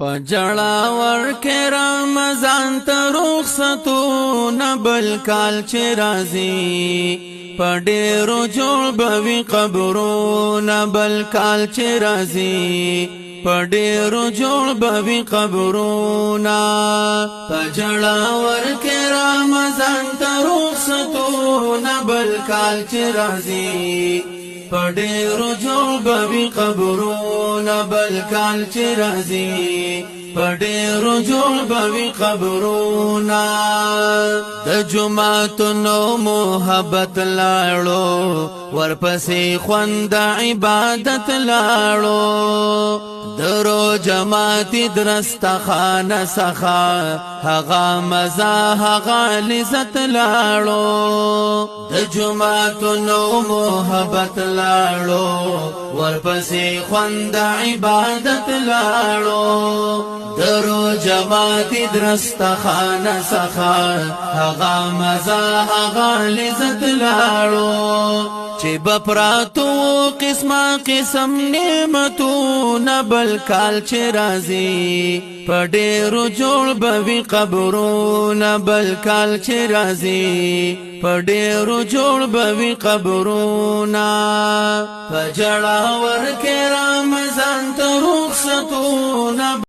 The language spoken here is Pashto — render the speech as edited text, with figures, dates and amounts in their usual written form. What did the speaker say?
پجړا ورکه رمضان ته رخصتونه بل کال چې راځي پډېرو جوړ بوي قبرونه بل کال چې راځي پډېرو جوړ بوي قبرونه پجړا ورکه رمضان ته رخصتونه بل کال چې راځي پډېرو جوړ بوي قبرونه بل کال چې راځي پډېرو جوړ بوي قبرونه د جمعتونو محبت لاړو ورپسې خوند عبادت لاړو درو جماعت درسته خانه سخا هغه مزه هغه لذت لاړو د جمعتونو محبت لاړو ورپسې خوند عبادت لاړو درو جماعت درسته خانه سخا هغه مزه هغه لذت لاړو چې بپراتو قسمه قسم نعمتونه بل کال چې راځي پډېرو جوړ بوي قبرونه بل کال چې راځي پډېرو جوړ بوي قبرونه پجړا ورکه رمضان ته رخصتونه